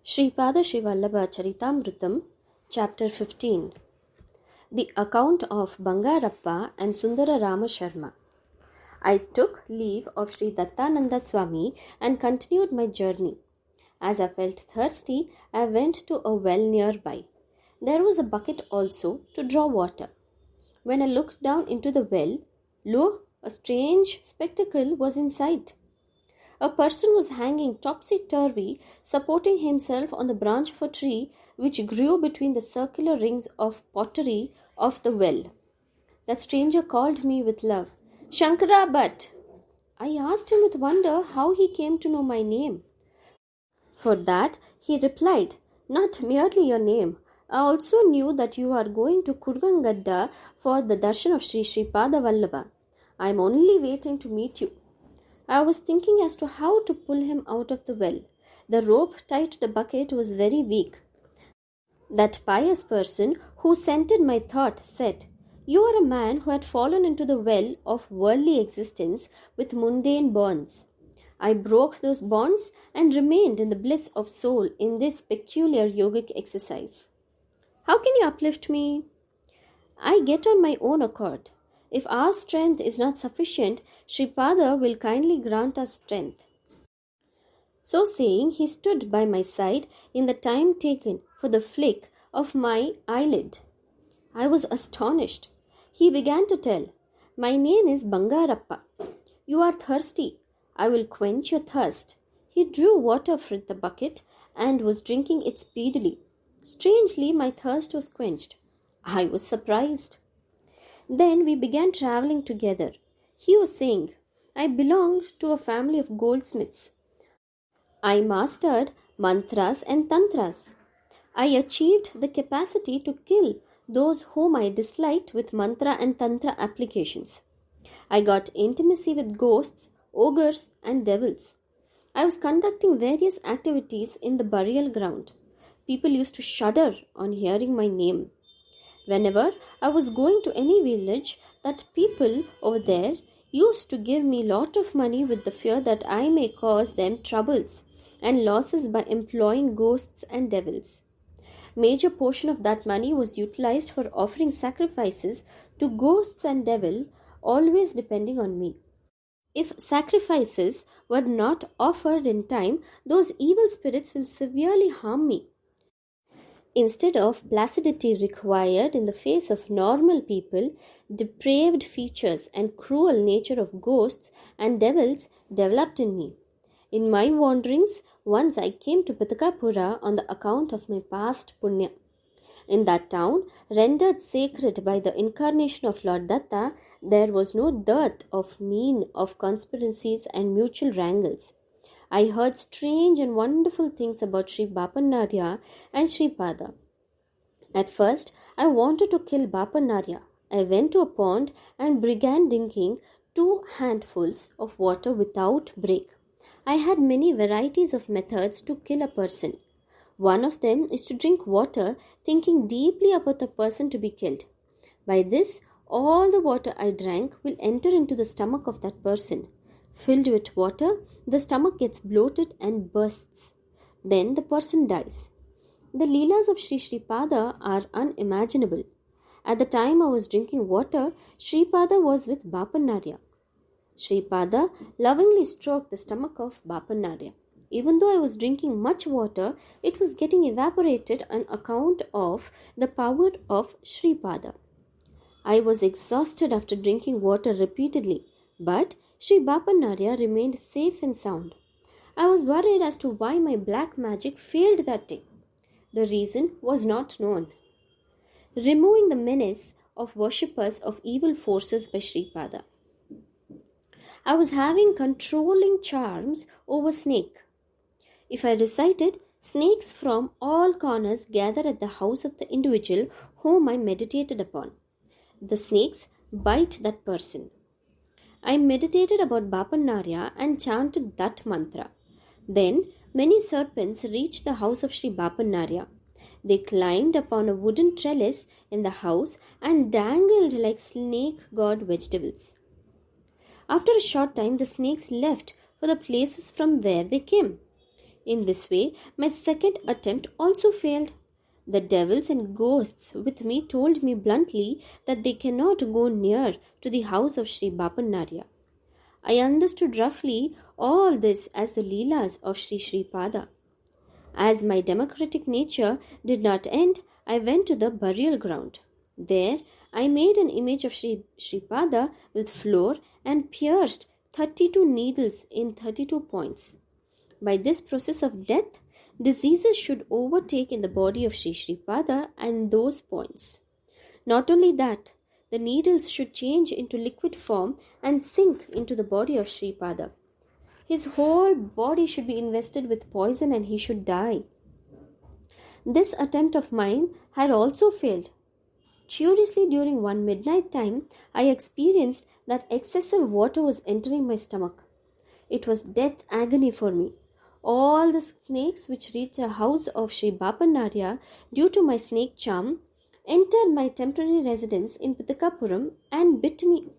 Sripada Srivallabha Charitamrutam, Chapter 15. The account of Bangarappa and Sundara Rama Sarma. I took leave of Sri Dattananda Swami and continued my journey. As I felt thirsty, I went to a well nearby. There was a bucket also to draw water. When I looked down into the well, lo, a strange spectacle was in sight. A person was hanging topsy-turvy, supporting himself on the branch of a tree which grew between the circular rings of pottery of the well. That stranger called me with love, "Shankara Bhatt." I asked him with wonder how he came to know my name. For that he replied, "Not merely your name. I also knew that you are going to Kurgangadda for the darshan of Sri Sripada Vallabha. I am only waiting to meet you." I was thinking as to how to pull him out of the well. The rope tied to the bucket was very weak. That pious person who scented my thought said, "You are a man who had fallen into the well of worldly existence with mundane bonds. I broke those bonds and remained in the bliss of soul in this peculiar yogic exercise. How can you uplift me? I get on my own accord. If our strength is not sufficient, Sripada will kindly grant us strength." So saying, he stood by my side in the time taken for the flick of my eyelid. I was astonished. He began to tell, "My name is Bangarappa. You are thirsty. I will quench your thirst." He drew water from the bucket and was drinking it speedily. Strangely, my thirst was quenched. I was surprised. Then we began traveling together. He was saying, "I belonged to a family of goldsmiths. I mastered mantras and tantras. I achieved the capacity to kill those whom I disliked with mantra and tantra applications. I got intimacy with ghosts, ogres, and devils. I was conducting various activities in the burial ground. People used to shudder on hearing my name. Whenever I was going to any village, that people over there used to give me lot of money with the fear that I may cause them troubles and losses by employing ghosts and devils. Major portion of that money was utilized for offering sacrifices to ghosts and devil, always depending on me. If sacrifices were not offered in time, those evil spirits will severely harm me. Instead of placidity required in the face of normal people, depraved features and cruel nature of ghosts and devils developed in me. In my wanderings, once I came to Pitakapura on the account of my past punya. In that town, rendered sacred by the incarnation of Lord Datta, there was no dearth of mean of conspiracies and mutual wrangles. I heard strange and wonderful things about Sri Bapanarya and Sri Pada. At first, I wanted to kill Bapanarya. I went to a pond and began drinking 2 handfuls of water without break. I had many varieties of methods to kill a person. One of them is to drink water thinking deeply about the person to be killed. By this, all the water I drank will enter into the stomach of that person. Filled with water, the stomach gets bloated and bursts. Then the person dies. The Leelas of Sri Sripada are unimaginable. At the time I was drinking water, Sripada was with Bapanarya. Sripada lovingly stroked the stomach of Bapanarya. Even though I was drinking much water, it was getting evaporated on account of the power of Sripada. I was exhausted after drinking water repeatedly, but Sri Bapanarya remained safe and sound. I was worried as to why my black magic failed that day. The reason was not known. Removing the menace of worshippers of evil forces by Sripada. I was having controlling charms over snake. If I recited, snakes from all corners gather at the house of the individual whom I meditated upon. The snakes bite that person. I meditated about Bapanarya and chanted that mantra. Then many serpents reached the house of Sri Bapanarya. They climbed upon a wooden trellis in the house and dangled like snake god vegetables. After a short time, the snakes left for the places from where they came. In this way, my second attempt also failed. The devils and ghosts with me told me bluntly that they cannot go near to the house of Sri Bapanarya. I understood roughly all this as the Leelas of Sri Sripada. As my democratic nature did not end, I went to the burial ground. There, I made an image of Sri Sripada with flour and pierced 32 needles in 32 points. By this process of death, diseases should overtake in the body of Sri Sripada and those points. Not only that, the needles should change into liquid form and sink into the body of Sripada. His whole body should be invested with poison and he should die. This attempt of mine had also failed. Curiously, during one midnight time, I experienced that excessive water was entering my stomach. It was death agony for me. All the snakes which reached the house of Sri Bapanarya due to my snake charm entered my temporary residence in Pitakapuram and bit me.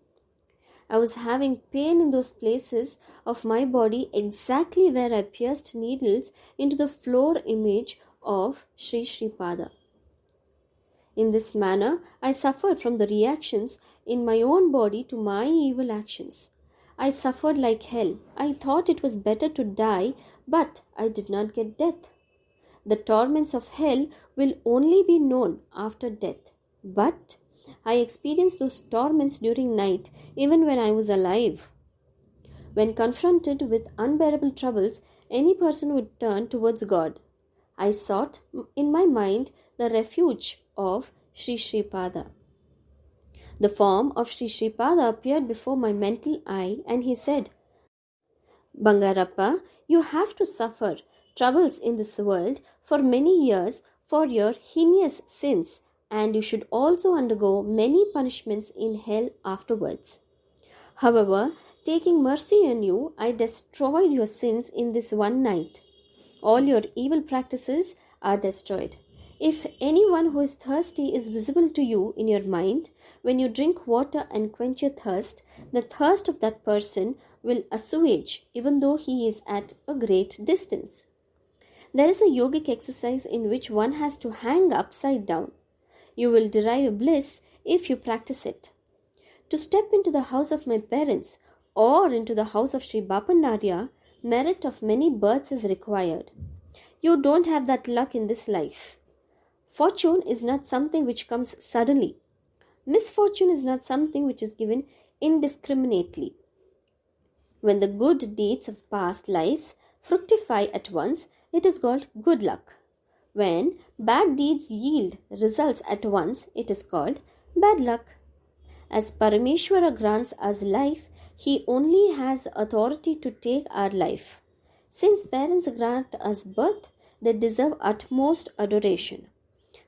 I was having pain in those places of my body exactly where I pierced needles into the floor image of Sri Sripada. In this manner, I suffered from the reactions in my own body to my evil actions. I suffered like hell. I thought it was better to die, but I did not get death. The torments of hell will only be known after death. But I experienced those torments during night, even when I was alive. When confronted with unbearable troubles, any person would turn towards God. I sought in my mind the refuge of Sri Sripada. The form of Sri Sripada appeared before my mental eye and he said, Bangarappa, you have to suffer troubles in this world for many years for your heinous sins, and you should also undergo many punishments in hell afterwards. However, taking mercy on you, I destroyed your sins in this one night. All your evil practices are destroyed. If anyone who is thirsty is visible to you in your mind, when you drink water and quench your thirst, the thirst of that person will assuage even though he is at a great distance. There is a yogic exercise in which one has to hang upside down. You will derive bliss if you practice it. To step into the house of my parents or into the house of Sri Bapanarya, merit of many births is required. You don't have that luck in this life. Fortune is not something which comes suddenly. Misfortune is not something which is given indiscriminately. When the good deeds of past lives fructify at once, it is called good luck. When bad deeds yield results at once, it is called bad luck. As Parameshwara grants us life, he only has authority to take our life. Since parents grant us birth, they deserve utmost adoration.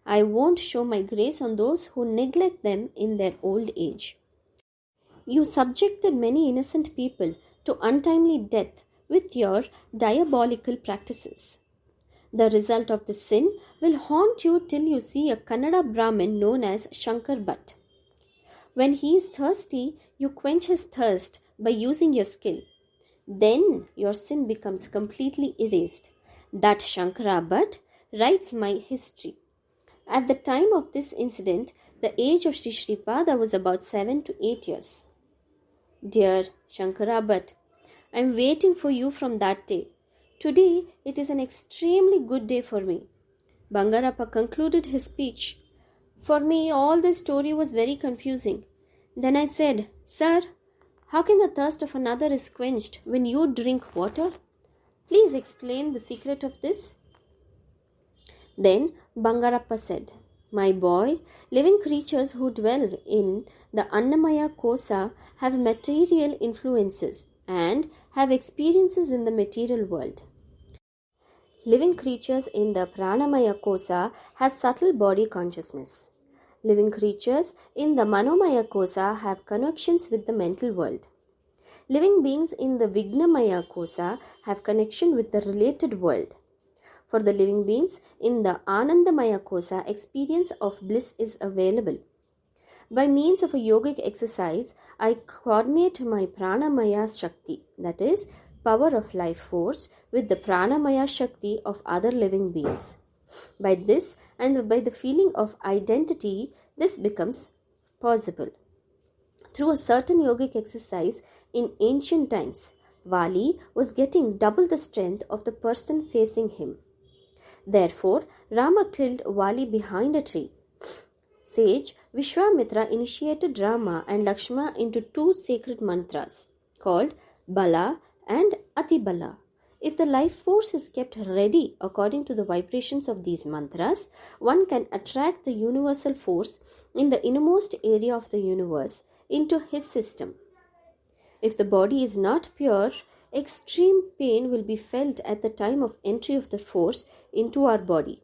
I won't show my grace on those who neglect them in their old age. You subjected many innocent people to untimely death with your diabolical practices. The result of this sin will haunt you till you see a Kannada Brahmin known as Shankar Bhatt. When he is thirsty, you quench his thirst by using your skill. Then your sin becomes completely erased. That Shankara Bhatt writes my history. At the time of this incident, the age of Sri Sripada was about 7 to 8 years. Dear Shankara Bhatt, I am waiting for you from that day. Today, it is an extremely good day for me. Bangarappa concluded his speech. For me, all this story was very confusing. Then I said, Sir, how can the thirst of another is quenched when you drink water? Please explain the secret of this. Then Bangarappa said, My boy, living creatures who dwell in the Annamaya Kosa have material influences and have experiences in the material world. Living creatures in the Pranamaya Kosa have subtle body consciousness. Living creatures in the Manomaya Kosa have connections with the mental world. Living beings in the Vignamaya Kosa have connection with the related world. For the living beings in the Anandamaya Kosa, experience of bliss is available. By means of a yogic exercise, I coordinate my Pranamaya Shakti, that is, power of life force with the pranamaya shakti of other living beings. By this and by the feeling of identity, this becomes possible. Through a certain yogic exercise in ancient times, Vali was getting double the strength of the person facing him. Therefore, Rama killed Vali behind a tree. Sage Vishwamitra initiated Rama and Lakshmana into two sacred mantras called Bala and Atibala. If the life force is kept ready according to the vibrations of these mantras, one can attract the universal force in the innermost area of the universe into his system. If the body is not pure, extreme pain will be felt at the time of entry of the force into our body.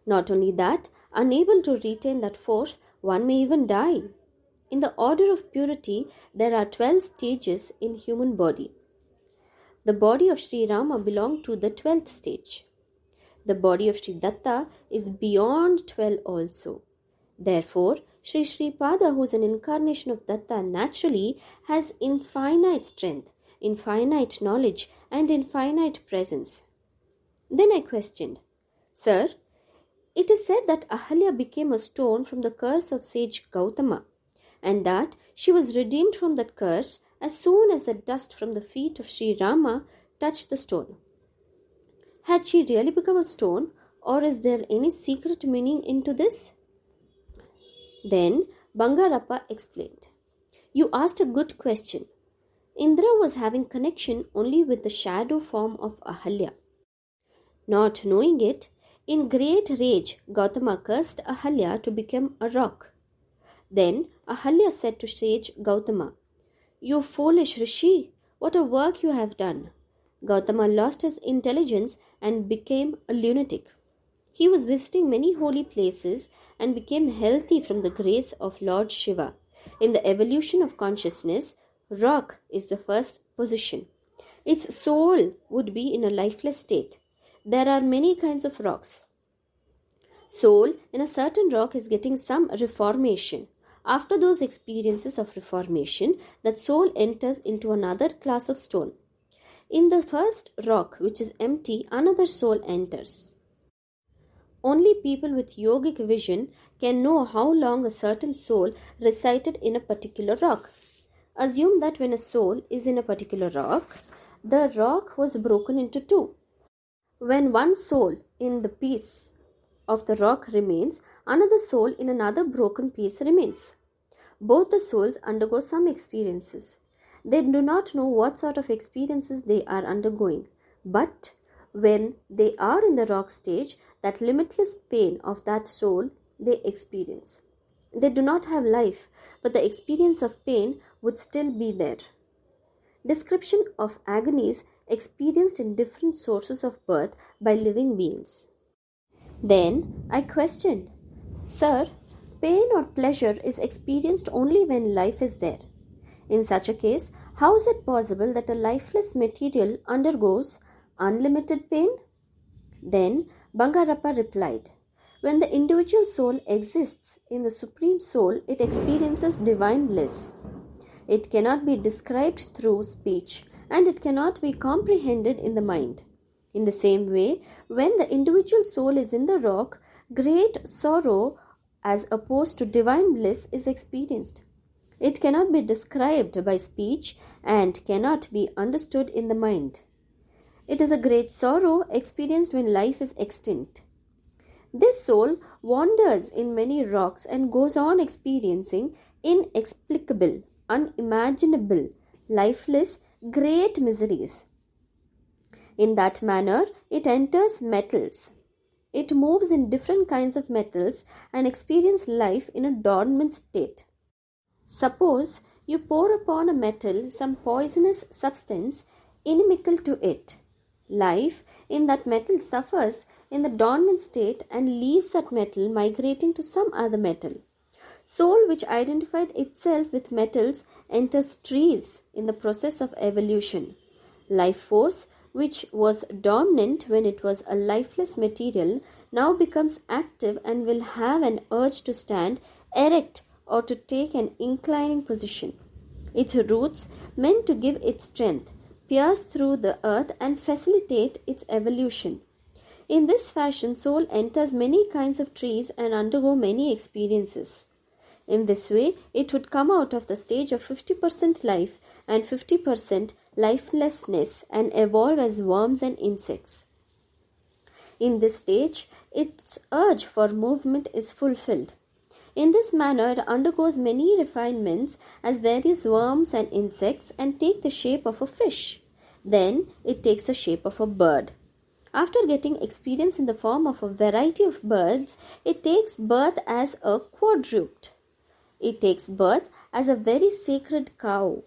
Not only that, unable to retain that force, one may even die. In the order of purity, there are 12 stages in human body. The body of Sri Rama belonged to the 12th stage. The body of Sri Datta is beyond 12 also. Therefore, Sri Pada, who is an incarnation of Datta, naturally has infinite strength, infinite knowledge, and infinite presence. Then I questioned, Sir, it is said that Ahalya became a stone from the curse of sage Gautama, and that she was redeemed from that curse as soon as the dust from the feet of Sri Rama touched the stone. Had she really become a stone, or is there any secret meaning into this? Then Bangarappa explained, You asked a good question. Indra was having connection only with the shadow form of Ahalya. Not knowing it, in great rage, Gautama cursed Ahalya to become a rock. Then Ahalya said to sage Gautama, You foolish Rishi, what a work you have done. Gautama lost his intelligence and became a lunatic. He was visiting many holy places and became healthy from the grace of Lord Shiva. In the evolution of consciousness, rock is the first position. Its soul would be in a lifeless state. There are many kinds of rocks. Soul in a certain rock is getting some reformation. After those experiences of reformation, that soul enters into another class of stone. In the first rock, which is empty, another soul enters. Only people with yogic vision can know how long a certain soul resided in a particular rock. Assume that when a soul is in a particular rock, the rock was broken into two. When one soul in the piece of the rock remains, another soul in another broken piece remains. Both the souls undergo some experiences. They do not know what sort of experiences they are undergoing, but when they are in the rock stage, that limitless pain of that soul they experience. They do not have life, but the experience of pain would still be there. Description of agonies experienced in different sources of birth by living beings. Then I questioned, Sir, pain or pleasure is experienced only when life is there. In such a case, how is it possible that a lifeless material undergoes unlimited pain? Then Bangarappa replied, When the individual soul exists in the Supreme Soul, it experiences divine bliss. It cannot be described through speech, and it cannot be comprehended in the mind. In the same way, when the individual soul is in the rock, great sorrow as opposed to divine bliss is experienced. It cannot be described by speech and cannot be understood in the mind. It is a great sorrow experienced when life is extinct. This soul wanders in many rocks and goes on experiencing inexplicable, unimaginable, lifeless, great miseries. In that manner, it enters metals. It moves in different kinds of metals and experiences life in a dormant state. Suppose you pour upon a metal some poisonous substance inimical to it. Life in that metal suffers in the dormant state and leaves that metal migrating to some other metal. Soul which identified itself with metals enters trees in the process of evolution. Life force which was dormant when it was a lifeless material now becomes active and will have an urge to stand erect or to take an inclining position. Its roots, meant to give it strength, pierce through the earth and facilitate its evolution. In this fashion, soul enters many kinds of trees and undergo many experiences. In this way, it would come out of the stage of 50% life and 50% lifelessness and evolve as worms and insects. In this stage, its urge for movement is fulfilled. In this manner, it undergoes many refinements as various worms and insects and take the shape of a fish. Then, it takes the shape of a bird. After getting experience in the form of a variety of birds, it takes birth as a quadruped. It takes birth as a very sacred cow.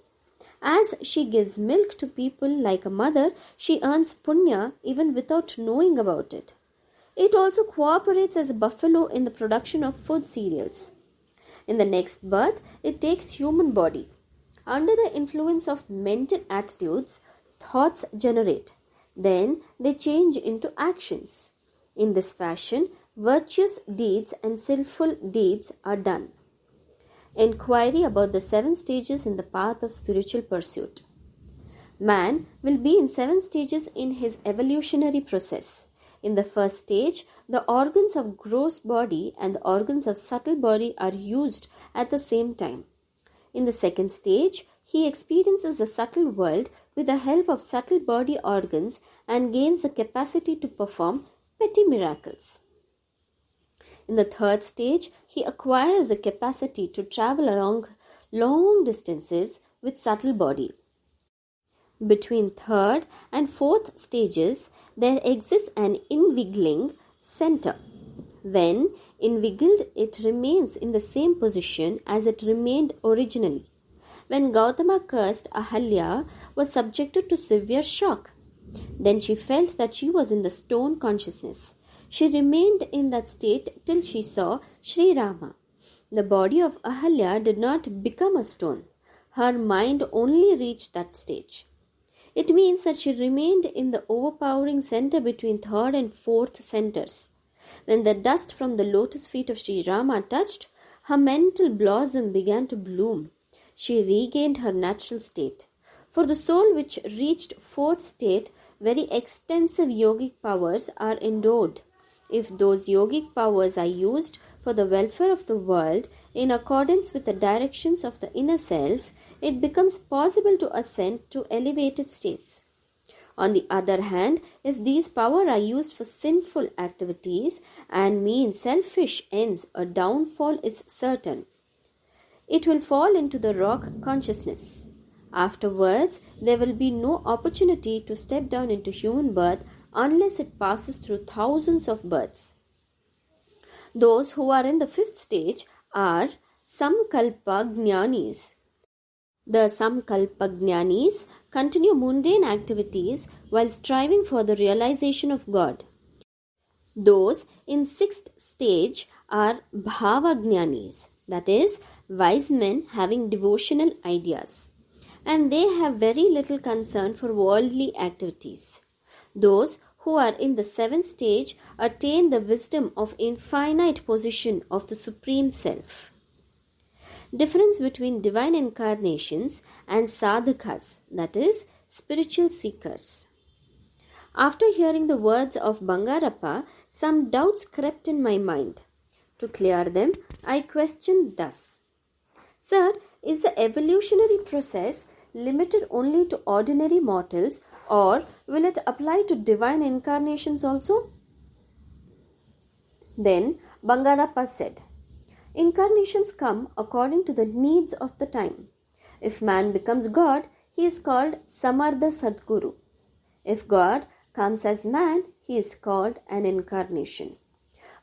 As she gives milk to people like a mother, she earns punya even without knowing about it. It also cooperates as a buffalo in the production of food cereals. In the next birth, it takes human body. Under the influence of mental attitudes, thoughts generate. Then they change into actions. In this fashion, virtuous deeds and sinful deeds are done. Inquiry about the 7 stages in the path of spiritual pursuit. Man will be in 7 stages in his evolutionary process. In the first stage, the organs of gross body and the organs of subtle body are used at the same time. In the second stage, he experiences the subtle world with the help of subtle body organs and gains the capacity to perform petty miracles. In the third stage, he acquires the capacity to travel along long distances with subtle body. Between third and fourth stages, there exists an invigiling center. When invigiled, it remains in the same position as it remained originally. When Gautama cursed Ahalya was subjected to severe shock. Then she felt that she was in the stone consciousness. She remained in that state till she saw Sri Rama. The body of Ahalya did not become a stone. Her mind only reached that stage. It means that she remained in the overpowering center between third and fourth centers. When the dust from the lotus feet of Sri Rama touched, her mental blossom began to bloom. She regained her natural state. For the soul which reached fourth state, very extensive yogic powers are endowed. If those yogic powers are used for the welfare of the world in accordance with the directions of the inner self, it becomes possible to ascend to elevated states. On the other hand, if these powers are used for sinful activities and mean selfish ends, a downfall is certain. It will fall into the rock consciousness. Afterwards, there will be no opportunity to step down into human birth unless it passes through thousands of births. Those who are in the 5th stage are Samkalpa Jnanis. The Samkalpa Jnanis continue mundane activities while striving for the realization of God. Those in 6th stage are Bhava Jnanis, that is, wise men having devotional ideas, and they have very little concern for worldly activities. Those who are in the 7th stage attain the wisdom of infinite position of the Supreme Self. Difference between divine incarnations and sadhakas, that is, spiritual seekers. After hearing the words of Bangarappa, some doubts crept in my mind. To clear them, I questioned thus: Sir, is the evolutionary process limited only to ordinary mortals, or will it apply to divine incarnations also? Then Bangarappa said, incarnations come according to the needs of the time. If man becomes God, he is called Samardha Sadguru. If God comes as man, he is called an incarnation.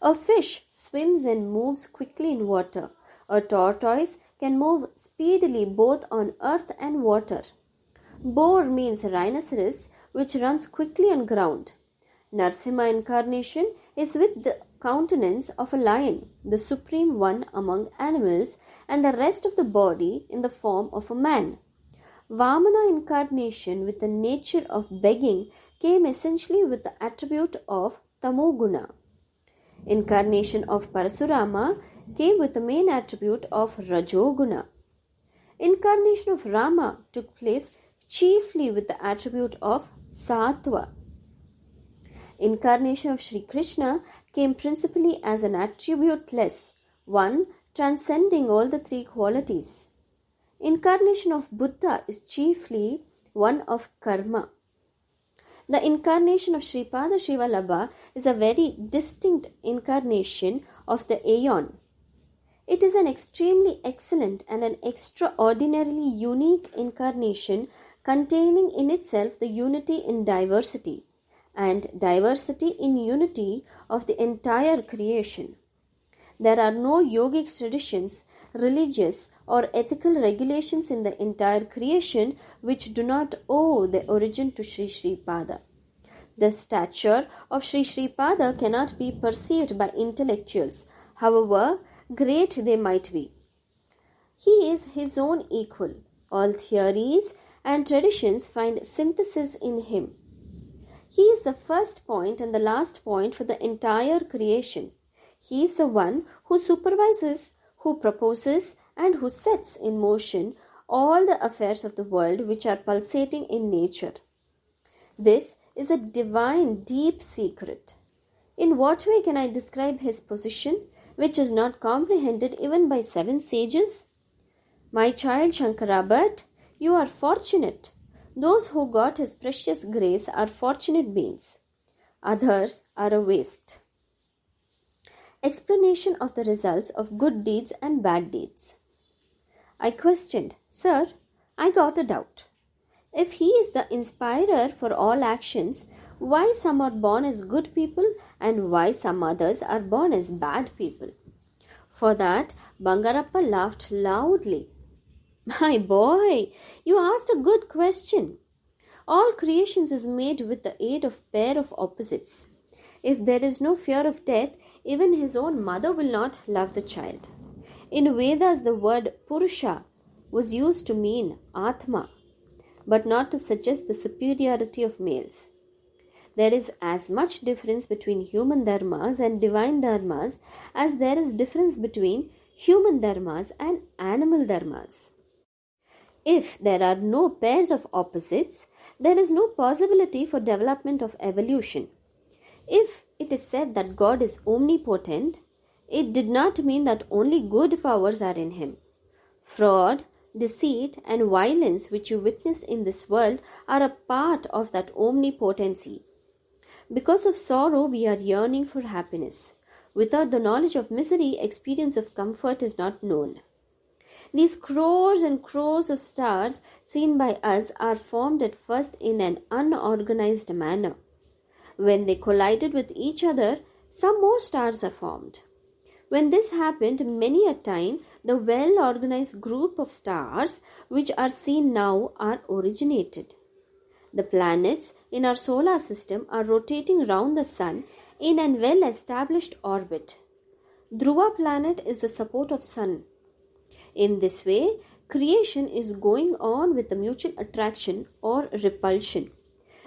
A fish swims and moves quickly in water. A tortoise can move speedily both on earth and water. Boar means rhinoceros, which runs quickly on ground. Narsimha incarnation is with the countenance of a lion, the supreme one among animals, and the rest of the body in the form of a man. Vamana incarnation with the nature of begging came essentially with the attribute of Tamoguna. Incarnation of Parasurama came with the main attribute of Rajoguna. Incarnation of Rama took place chiefly with the attribute of Sattva. Incarnation of Sri Krishna came principally as an attributeless one, transcending all the three qualities. Incarnation of Buddha is chiefly one of karma. The incarnation of Sripada Srivallabha is a very distinct incarnation of the Aeon. It is an extremely excellent and an extraordinarily unique incarnation containing in itself the unity in diversity and diversity in unity of the entire creation. There are no yogic traditions, religious or ethical regulations in the entire creation which do not owe their origin to Sri Sripada. The stature of Sri Sripada cannot be perceived by intellectuals, however great they might be. He is his own equal. All theories and traditions find synthesis in him. He is the first point and the last point for the entire creation. He is the one who supervises, who proposes, and who sets in motion all the affairs of the world which are pulsating in nature. This is a divine deep secret. In what way can I describe his position, which is not comprehended even by 7 sages? My child Shankara, but you are fortunate. Those who got his precious grace are fortunate beings. Others are a waste. Explanation of the results of good deeds and bad deeds. I questioned, Sir, I got a doubt. If he is the inspirer for all actions, why some are born as good people and why some others are born as bad people? For that, Bangarappa laughed loudly. My boy, you asked a good question. All creations is made with the aid of pair of opposites. If there is no fear of death, even his own mother will not love the child. In Vedas, the word Purusha was used to mean Atma, but not to suggest the superiority of males. There is as much difference between human dharmas and divine dharmas as there is difference between human dharmas and animal dharmas. If there are no pairs of opposites, there is no possibility for development of evolution. If it is said that God is omnipotent, it did not mean that only good powers are in him. Fraud, deceit, and violence which you witness in this world are a part of that omnipotency. Because of sorrow, we are yearning for happiness. Without the knowledge of misery, experience of comfort is not known. These crores and crores of stars seen by us are formed at first in an unorganized manner. When they collided with each other, some more stars are formed. When this happened, many a time, the well-organized group of stars which are seen now are originated. The planets in our solar system are rotating round the sun in an well-established orbit. Dhruva planet is the support of sun. In this way, creation is going on with the mutual attraction or repulsion.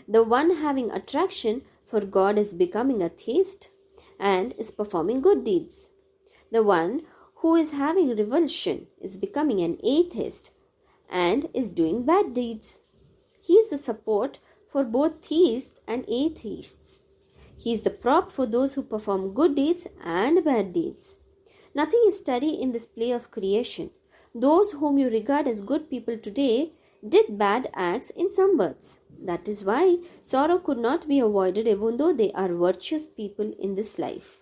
The one having attraction for God is becoming a theist and is performing good deeds. The one who is having revulsion is becoming an atheist and is doing bad deeds. He is the support for both theists and atheists. He is the prop for those who perform good deeds and bad deeds. Nothing is steady in this play of creation. Those whom you regard as good people today did bad acts in some births. That is why sorrow could not be avoided even though they are virtuous people in this life.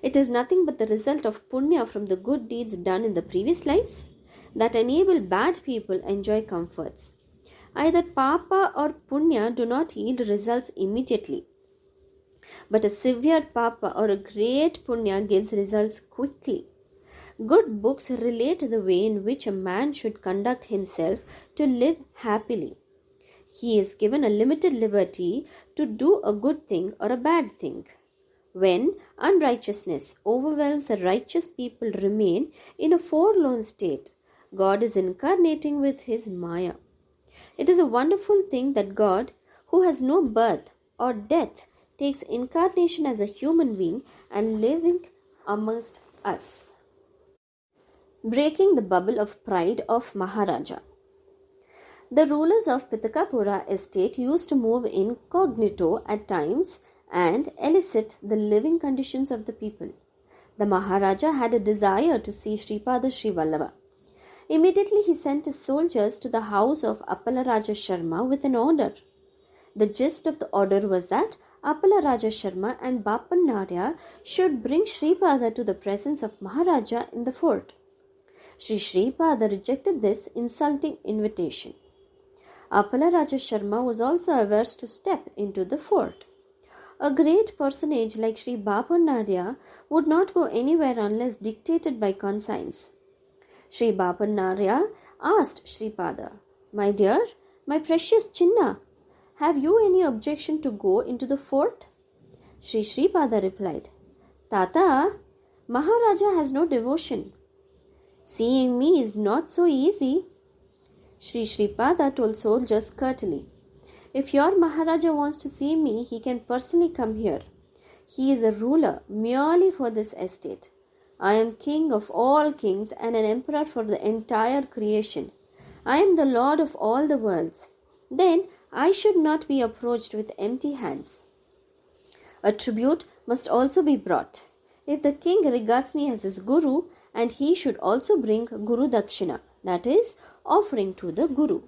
It is nothing but the result of punya from the good deeds done in the previous lives that enable bad people enjoy comforts. Either papa or punya do not yield results immediately, but a severe papa or a great punya gives results quickly. Good books relate the way in which a man should conduct himself to live happily. He is given a limited liberty to do a good thing or a bad thing. When unrighteousness overwhelms the righteous people remain in a forlorn state, God is incarnating with his Maya. It is a wonderful thing that God, who has no birth or death, takes incarnation as a human being and living amongst us. Breaking the bubble of pride of Maharaja. The rulers of Pitakapura estate used to move incognito at times and elicit the living conditions of the people. The Maharaja had a desire to see Sripada Sri Vallabha. Immediately he sent his soldiers to the house of Appala Raja Sharma with an order. The gist of the order was that Appala Raja Sharma and Bapan Narya should bring Sripada to the presence of Maharaja in the fort. Sri Sripada rejected this insulting invitation. Appala Raja Sharma was also averse to step into the fort. A great personage like Sri Bapan Narya would not go anywhere unless dictated by conscience. Sri Bapan Narya asked Sripada, "My dear, my precious Chinna, have you any objection to go into the fort?" Sri Sripada replied, "Tata, Maharaja has no devotion. Seeing me is not so easy." Sri Sripada told soldiers curtly, "If your Maharaja wants to see me, he can personally come here. He is a ruler merely for this estate. I am king of all kings and an emperor for the entire creation. I am the lord of all the worlds. Then I should not be approached with empty hands. A tribute must also be brought. If the king regards me as his guru, and he should also bring Guru Dakshina, that is, offering to the Guru."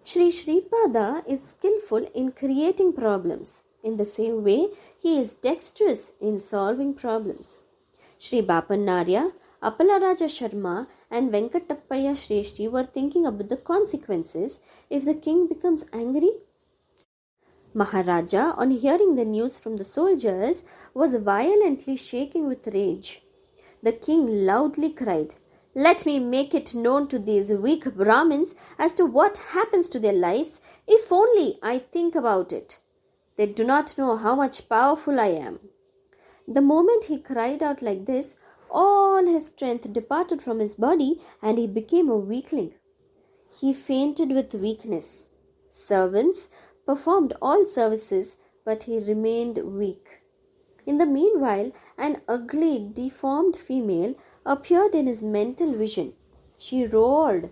Sri Sripada is skillful in creating problems. In the same way, he is dexterous in solving problems. Sri Bapan Narya, Appala Raja Sharma and Venkatappaya Shreshti were thinking about the consequences if the king becomes angry. Maharaja, on hearing the news from the soldiers, was violently shaking with rage. The king loudly cried, "Let me make it known to these weak Brahmins as to what happens to their lives if only I think about it. They do not know how much powerful I am." The moment he cried out like this, all his strength departed from his body and he became a weakling. He fainted with weakness. Servants performed all services, but he remained weak. In the meanwhile, an ugly, deformed female appeared in his mental vision. She roared,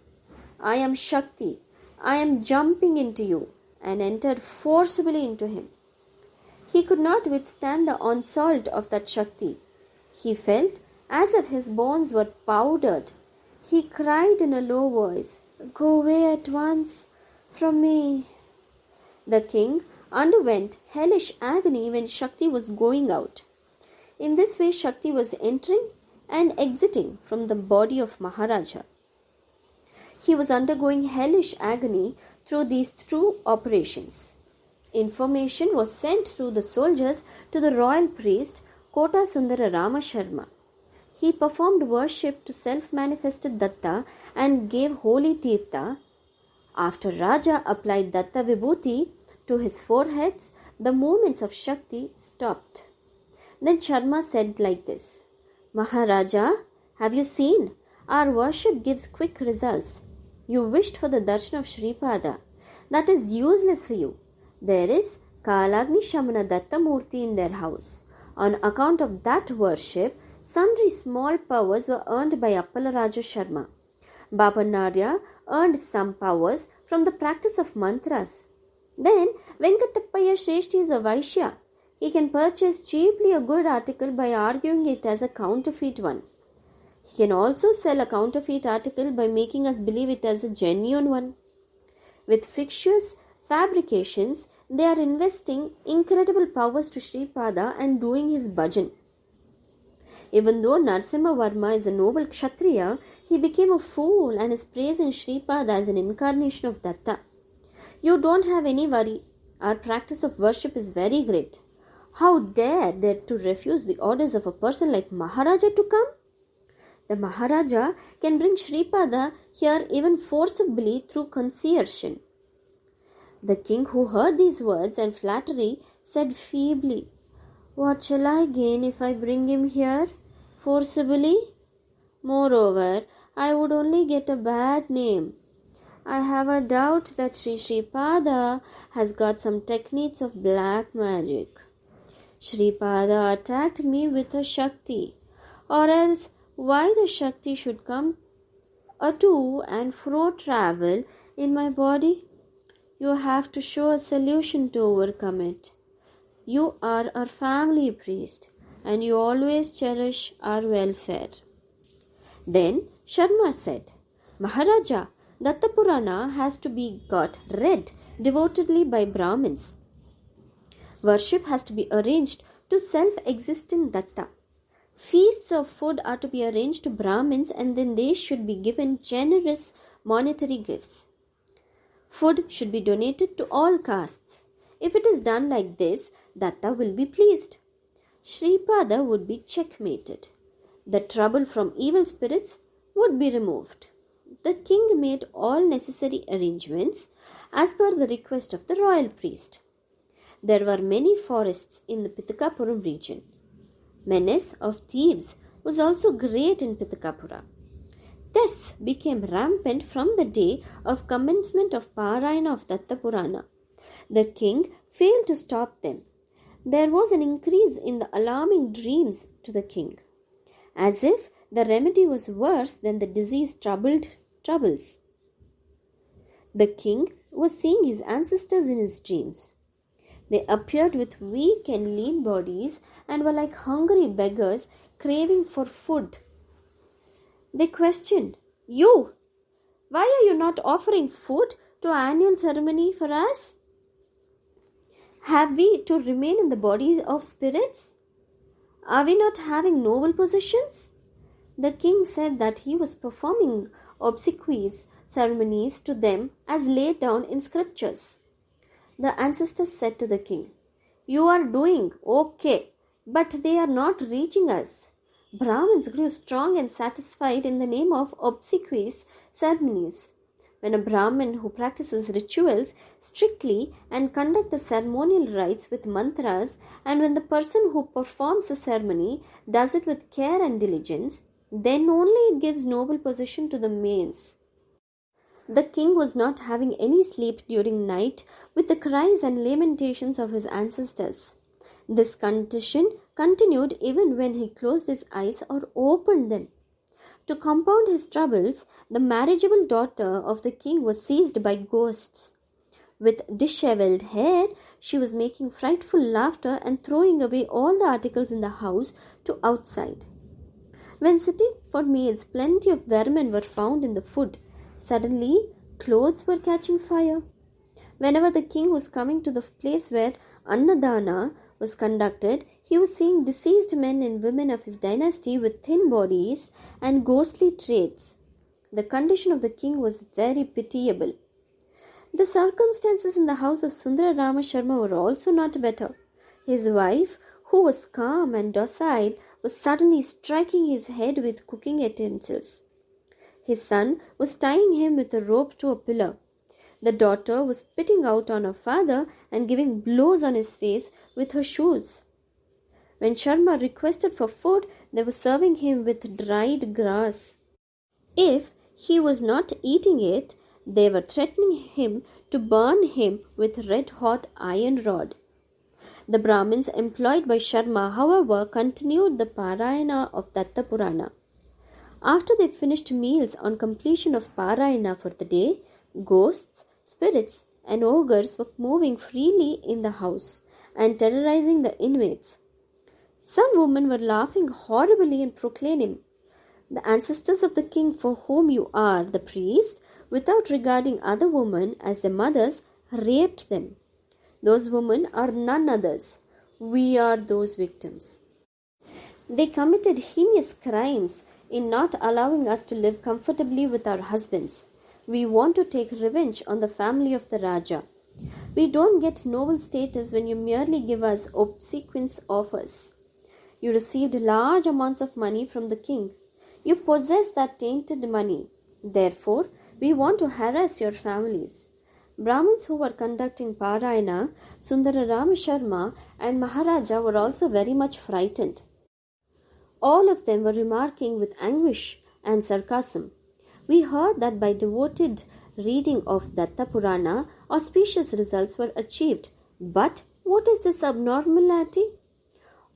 "I am Shakti. I am jumping into you," and entered forcibly into him. He could not withstand the onslaught of that Shakti. He felt as if his bones were powdered. He cried in a low voice, "Go away at once from me." The king underwent hellish agony when Shakti was going out. In this way, Shakti was entering and exiting from the body of Maharaja. He was undergoing hellish agony through these two operations. Information was sent through the soldiers to the royal priest Kota Sundara Rama Sarma. He performed worship to self-manifested Datta and gave holy tirtha. After Raja applied Datta Vibhuti to his foreheads, the movements of Shakti stopped. Then Sharma said like this, "Maharaja, have you seen? Our worship gives quick results. You wished for the darshan of Sripada. That is useless for you. There is Kalagni Shamana Datta Murti in their house. On account of that worship, sundry small powers were earned by Appala Raja Sharma. Bapan Narya earned some powers from the practice of mantras. Then Venkatappaya Shreshti is a Vaishya. He can purchase cheaply a good article by arguing it as a counterfeit one. He can also sell a counterfeit article by making us believe it as a genuine one. With fictitious fabrications, they are investing incredible powers to Sripada and doing his bhajan. Even though Narasimha Varma is a noble Kshatriya, he became a fool and is praising Sripada as an incarnation of Datta. You don't have any worry. Our practice of worship is very great. How dare they to refuse the orders of a person like Maharaja to come? The Maharaja can bring Sripada here even forcibly through coercion." The king, who heard these words and flattery, said feebly, "What shall I gain if I bring him here forcibly? Moreover, I would only get a bad name. I have a doubt that Sri Sripada has got some techniques of black magic. Sripada attacked me with a Shakti, or else why the Shakti should come a to and fro travel in my body? You have to show a solution to overcome it. You are our family priest, and you always cherish our welfare. Then Sharma said, Maharaja, Datta Purana has to be got read devotedly by Brahmins. Worship has to be arranged to self-existent Datta. Feasts of food are to be arranged to Brahmins, and then they should be given generous monetary gifts. Food should be donated to all castes. If it is done like this, Datta will be pleased. Shripada would be checkmated. The trouble from evil spirits would be removed. The king made all necessary arrangements as per the request of the royal priest. There were many forests in the Pitakapuram region. Menace of thieves was also great in Pitakapura. Thefts became rampant from the day of commencement of Parayana of Datta Purana. The king failed to stop them. There was an increase in the alarming dreams to the king, as if the remedy was worse than the disease troubles. The king was seeing his ancestors in his dreams. They appeared with weak and lean bodies and were like hungry beggars craving for food. They questioned, You, why are you not offering food to annual ceremony for us? Have we to remain in the bodies of spirits? Are we not having noble positions? The king said that he was performing obsequies ceremonies to them as laid down in scriptures. The ancestors said to the king, You are doing okay, but they are not reaching us. Brahmins grew strong and satisfied in the name of obsequies ceremonies. When a Brahmin who practices rituals strictly and conducts the ceremonial rites with mantras, and when the person who performs the ceremony does it with care and diligence, then only it gives noble position to the mains. The king was not having any sleep during night with the cries and lamentations of his ancestors. This condition continued even when he closed his eyes or opened them. To compound his troubles, the marriageable daughter of the king was seized by ghosts. With dishevelled hair, she was making frightful laughter and throwing away all the articles in the house to outside. When sitting for meals, plenty of vermin were found in the food. Suddenly, clothes were catching fire. Whenever the king was coming to the place where Annadana was conducted, he was seeing deceased men and women of his dynasty with thin bodies and ghostly traits. The condition of the king was very pitiable. The circumstances in the house of Sundara Rama Sarma were also not better. His wife, who was calm and docile, was suddenly striking his head with cooking utensils. His son was tying him with a rope to a pillar. The daughter was spitting out on her father and giving blows on his face with her shoes. When Sharma requested for food, they were serving him with dried grass. If he was not eating it, they were threatening him to burn him with red-hot iron rod. The Brahmins employed by Sharma, however, continued the Parayana of Datta Purana. After they finished meals on completion of Parayana for the day, ghosts, spirits, and ogres were moving freely in the house and terrorizing the inmates. Some women were laughing horribly and proclaiming, The ancestors of the king for whom you are the priest, without regarding other women as their mothers, raped them. Those women are none others. We are those victims. They committed heinous crimes in not allowing us to live comfortably with our husbands. We want to take revenge on the family of the Raja. We don't get noble status when you merely give us obsequious offers. You received large amounts of money from the king. You possess that tainted money. Therefore, we want to harass your families. Brahmins who were conducting Parayana, Sundara Rama Sarma and Maharaja were also very much frightened. All of them were remarking with anguish and sarcasm, We heard that by devoted reading of Datta Purana, auspicious results were achieved. But what is this abnormality?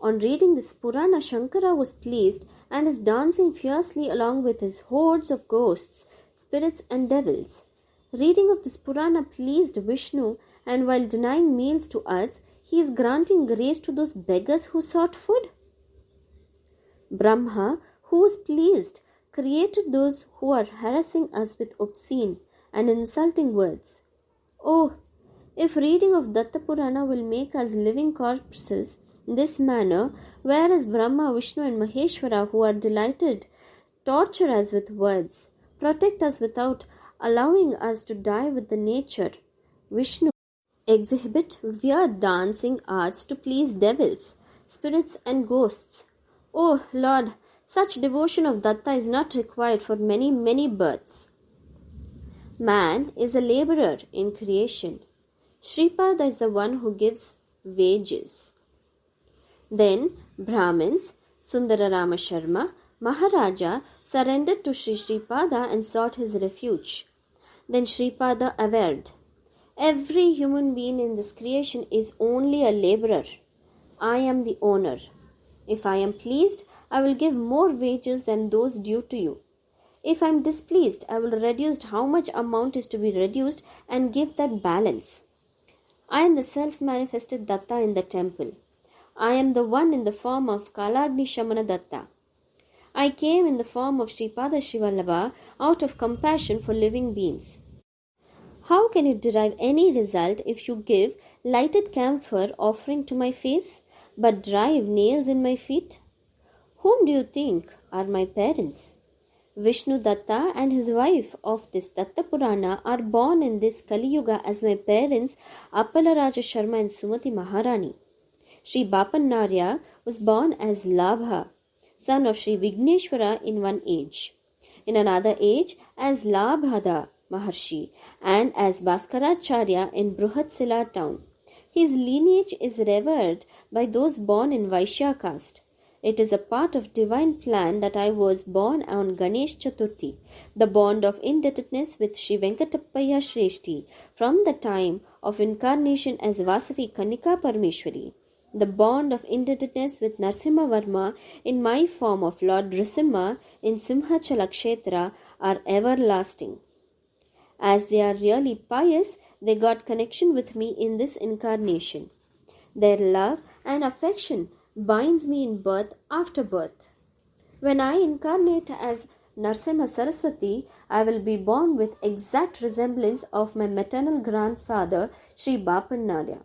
On reading this Purana, Shankara was pleased and is dancing fiercely along with his hordes of ghosts, spirits and devils. Reading of this Purana pleased Vishnu, and while denying meals to us, he is granting grace to those beggars who sought food. Brahma, who is pleased, created those who are harassing us with obscene and insulting words. Oh, if reading of Datta Purana will make us living corpses in this manner, whereas Brahma, Vishnu and Maheshwara, who are delighted, torture us with words, protect us without allowing us to die with the nature. Vishnu exhibit weird dancing arts to please devils, spirits and ghosts. Oh Lord, such devotion of Datta is not required for many, many births. Man is a laborer in creation. Sripada is the one who gives wages. Then Brahmins, Sundara Rama Sarma, Maharaja surrendered to Sri Sripada and sought his refuge. Then Sripada averred, every human being in this creation is only a laborer. I am the owner. If I am pleased, I will give more wages than those due to you. If I am displeased, I will reduce how much amount is to be reduced and give that balance. I am the self-manifested Datta in the temple. I am the one in the form of Kalagni Shamana Datta. I came in the form of Sripada Srivallabha out of compassion for living beings. How can you derive any result if you give lighted camphor offering to my face, but drive nails in my feet? Whom do you think are my parents? Vishnu Datta and his wife of this Datta Purana are born in this Kali Yuga as my parents Appala Raja Sharma and Sumati Maharani. Sri Bapannarya was born as Labha, son of Sri Vigneshwara in one age. In another age as Labhada Maharshi and as Bhaskaracharya in Bruhatsila town. His lineage is revered by those born in Vaishya caste. It is a part of divine plan that I was born on Ganesh Chaturthi, the bond of indebtedness with Sri Venkatappaya Shreshti from the time of incarnation as Vasavi Kanika Parameshwari. The bond of indebtedness with Narsimha Varma in my form of Lord Nrsimha in Simhachala Kshetra are everlasting. As they are really pious, they got connection with me in this incarnation. Their love and affection binds me in birth after birth. When I incarnate as Narsimha Saraswati, I will be born with exact resemblance of my maternal grandfather Sri Bapannarya.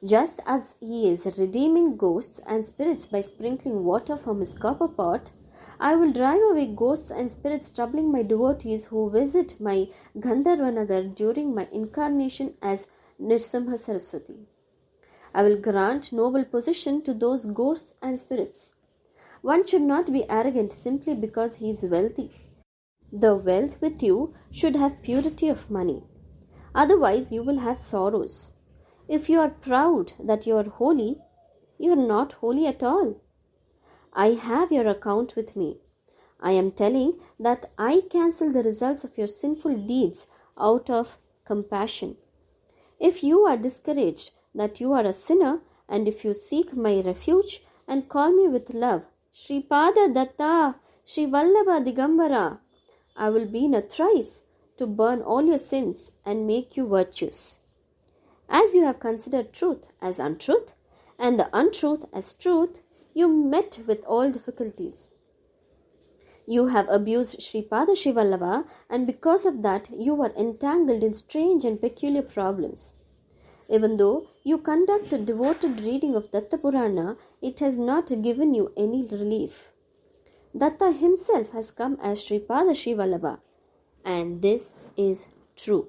Just as he is redeeming ghosts and spirits by sprinkling water from his copper pot, I will drive away ghosts and spirits troubling my devotees who visit my Gandharvanagar during my incarnation as Nrsimha Saraswati. I will grant noble position to those ghosts and spirits. One should not be arrogant simply because he is wealthy. The wealth with you should have purity of money. Otherwise, you will have sorrows. If you are proud that you are holy, you are not holy at all. I have your account with me. I am telling that I cancel the results of your sinful deeds out of compassion. If you are discouraged that you are a sinner, and if you seek my refuge and call me with love, Sripada Datta, Sri Vallabha Digambara, I will be in a trice to burn all your sins and make you virtuous. As you have considered truth as untruth and the untruth as truth, you met with all difficulties. You have abused Sripada Srivallabha, and because of that you were entangled in strange and peculiar problems. Even though you conduct a devoted reading of Datta Purana, it has not given you any relief. Datta himself has come as Sripada Srivallabha, and this is true.